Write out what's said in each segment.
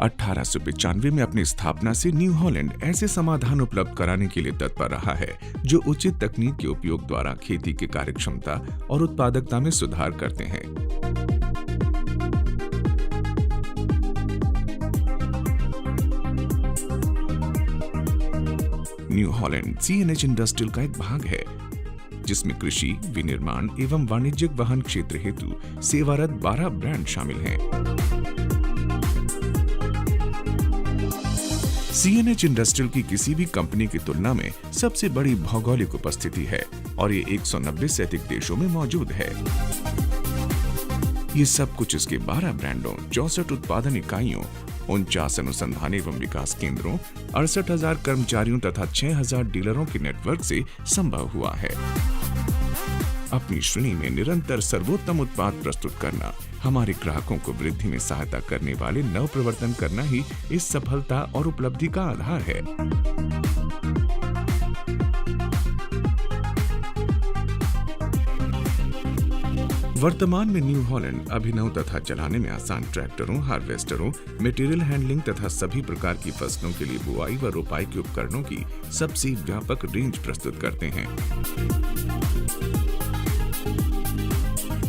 1895 में अपनी स्थापना से न्यू हॉलैंड ऐसे समाधान उपलब्ध कराने के लिए तत्पर रहा है जो उचित तकनीक के उपयोग द्वारा खेती की कार्यक्षमता और उत्पादकता में सुधार करते हैं। न्यू हॉलैंड सीएनएच इंडस्ट्रियल का एक भाग है जिसमें कृषि, विनिर्माण एवं वाणिज्यिक वाहन क्षेत्र हेतु सेवारत 12 ब्रांड शामिल हैं। सीएनएच इंडस्ट्रियल की किसी भी कंपनी की तुलना में सबसे बड़ी भौगोलिक उपस्थिति है और ये 190 से अधिक देशों में मौजूद है। ये सब कुछ इसके 12 ब्रांडों, 64 उत्पादन इकाइयों, 49 अनुसंधान एवं विकास केंद्रों, 68,000 कर्मचारियों तथा 6,000 डीलरों के नेटवर्क से संभव हुआ है। अपनी श्रेणी में निरंतर सर्वोत्तम उत्पाद प्रस्तुत करना, हमारे ग्राहकों को वृद्धि में सहायता करने वाले नव प्रवर्तन करना ही इस सफलता और उपलब्धि का आधार है। वर्तमान में न्यू हॉलैंड अभिनव तथा चलाने में आसान ट्रैक्टरों, हार्वेस्टरों, मटेरियल हैंडलिंग तथा सभी प्रकार की फसलों के लिए बुआई व रोपाई के उपकरणों की सबसे व्यापक रेंज प्रस्तुत करते हैं।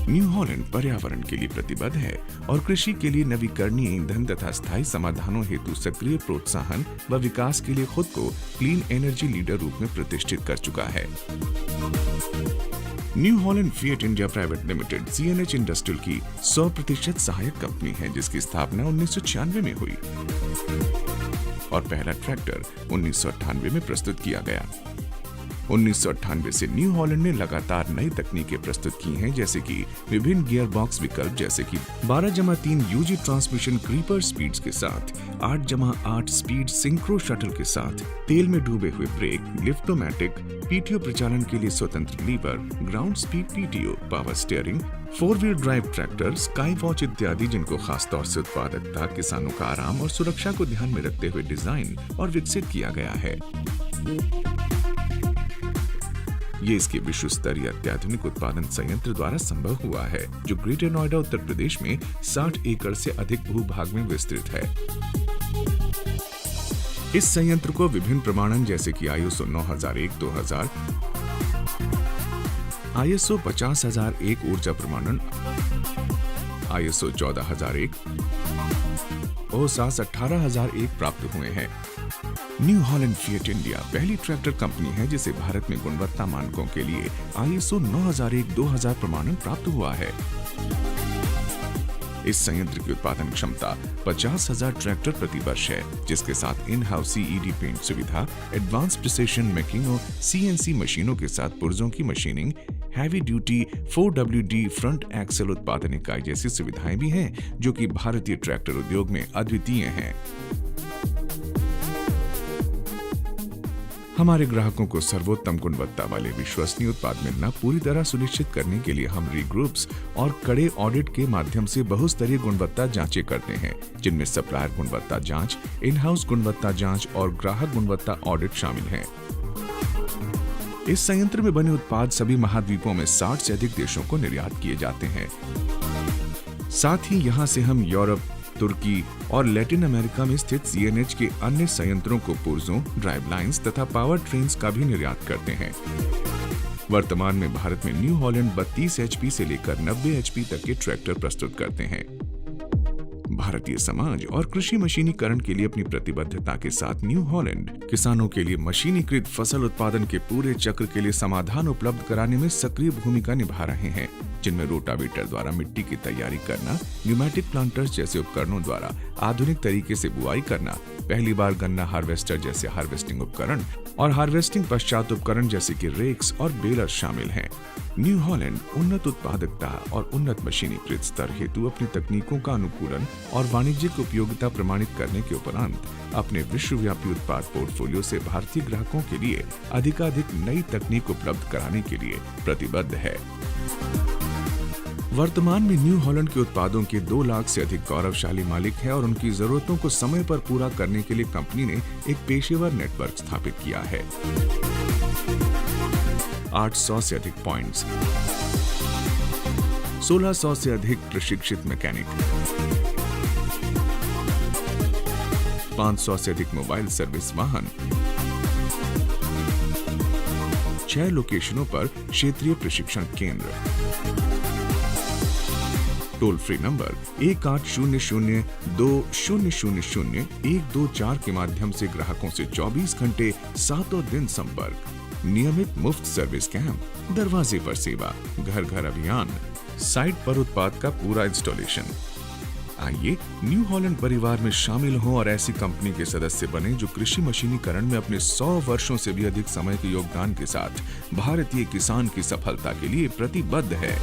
न्यू हॉलैंड पर्यावरण के लिए प्रतिबद्ध है और कृषि के लिए नवीकरणीय ईंधन तथा स्थायी समाधानों हेतु सक्रिय प्रोत्साहन व विकास के लिए खुद को क्लीन एनर्जी लीडर रूप में प्रतिष्ठित कर चुका है। New Holland fiat India private limited CNH industrial की 100% सहायक कंपनी है जिसकी स्थापना 1996 में हुई और पहला ट्रैक्टर 1998 में प्रस्तुत किया गया। 1998 से न्यू हॉलैंड ने लगातार नई तकनीकें प्रस्तुत की हैं जैसे कि विभिन्न गियर बॉक्स विकल्प जैसे कि 12/3 यूजी ट्रांसमिशन क्रीपर स्पीड्स के साथ, 8/8 स्पीड सिंक्रो शटल के साथ, तेल में डूबे हुए ब्रेक, लिफ्टोमैटिक, पीटीओ प्रचालन के लिए स्वतंत्र lever, ground speed PTO, power steering, 4 wheel drive tractor, sky watch इत्यादि जिनको खासतौर से उत्पादकता, किसानों का आराम और सुरक्षा को ध्यान में रखते हुए डिजाइन और विकसित किया गया है। ये इसके विश्व स्तरीय अत्याधुनिक उत्पादन संयंत्र द्वारा संभव हुआ है जो ग्रेटर नोएडा उत्तर प्रदेश में 60 एकड़ से अधिक भूभाग में विस्तृत है। इस संयंत्र को विभिन्न प्रमाणन जैसे कि ISO 9001-2000, ISO 50001 ऊर्जा प्रमाणन, ISO 14001, OHSAS 18001 प्राप्त हुए हैं। न्यू हॉलैंड फिएट इंडिया पहली ट्रैक्टर कंपनी है जिसे भारत में गुणवत्ता मानकों के लिए ISO 9001-2000 प्रमाणन प्राप्त हुआ है। इस संयंत्र की उत्पादन क्षमता 50,000 ट्रैक्टर प्रति वर्ष है जिसके साथ इन हाउस CED पेंट सुविधा, एडवांस प्रिसिशन मेकिंग और CNC मशीनों के साथ पुर्जों की मशीनिंग, heavy duty 4WD front axle उत्पादन इकाई जैसी सुविधाएं भी हैं जो कि भारतीय ट्रैक्टर उद्योग में अद्वितीय हैं। हमारे ग्राहकों को सर्वोत्तम गुणवत्ता वाले विश्वसनीय उत्पाद मिलना पूरी तरह सुनिश्चित करने के लिए हम रीग्रुप्स और कड़े ऑडिट के माध्यम से बहुस्तरीय गुणवत्ता जांचें करते हैं जिनमें सप्लायर गुणवत्ता जांच, इन हाउस गुणवत्ता जांच और ग्राहक गुणवत्ता ऑडिट शामिल हैं। इस संयंत्र में बने उत्पाद सभी महाद्वीपों में 60 से अधिक देशों को निर्यात किए जाते हैं। साथ ही यहाँ से हम यूरोप, तुर्की और लैटिन अमेरिका में स्थित सीएनएच के अन्य संयंत्रों को पुर्जों, ड्राइव लाइन्स तथा पावर ट्रेन्स का भी निर्यात करते हैं। वर्तमान में भारत में न्यू हॉलैंड 32 HP से लेकर 90 HP तक के ट्रैक्टर प्रस्तुत करते हैं। भारतीय समाज और कृषि मशीनीकरण के लिए अपनी प्रतिबद्धता के साथ न्यू हॉलैंड किसानों के लिए मशीनीकृत फसल उत्पादन के पूरे चक्र के लिए समाधान उपलब्ध कराने में सक्रिय भूमिका निभा रहे हैं जिनमें रोटावेटर द्वारा मिट्टी की तैयारी करना, न्यूमेटिक प्लांटर्स जैसे उपकरणों द्वारा आधुनिक तरीके से बुआई करना, पहली बार गन्ना हार्वेस्टर जैसे हार्वेस्टिंग उपकरण और हार्वेस्टिंग पश्चात उपकरण जैसे कि रेक्स और बेलर शामिल हैं। न्यू हॉलैंड उन्नत उत्पादकता और उन्नत मशीनीकृत स्तर हेतु अपनी तकनीकों का अनुकूलन और वाणिज्यिक उपयोगिता प्रमाणित करने के उपरांत अपने विश्वव्यापी उत्पाद पोर्टफोलियो से भारतीय ग्राहकों के लिए अधिकाधिक नई तकनीक उपलब्ध कराने के लिए प्रतिबद्ध है। वर्तमान में न्यू हॉलैंड के उत्पादों के 2 लाख से अधिक गौरवशाली मालिक हैं और उनकी जरूरतों को समय पर पूरा करने के लिए कंपनी ने एक पेशेवर नेटवर्क स्थापित किया है। 800 से अधिक पॉइंट्स, 1600 से अधिक प्रशिक्षित मैकेनिक, 500 से अधिक मोबाइल सर्विस वाहन, 6 लोकेशनों पर क्षेत्रीय प्रशिक्षण केंद्र, टोल फ्री नंबर 1800-2000-124 के माध्यम से ग्राहकों से 24 घंटे 7 दिन संपर्क, नियमित मुफ्त सर्विस कैंप, दरवाजे पर सेवा, घर घर अभियान, साइट पर उत्पाद का पूरा इंस्टॉलेशन। आइए न्यू हॉलैंड परिवार में शामिल हों और ऐसी कंपनी के सदस्य बने जो कृषि मशीनीकरण में अपने 100 वर्षों से भी अधिक समय के योगदान के साथ भारतीय किसान की सफलता के लिए प्रतिबद्ध है।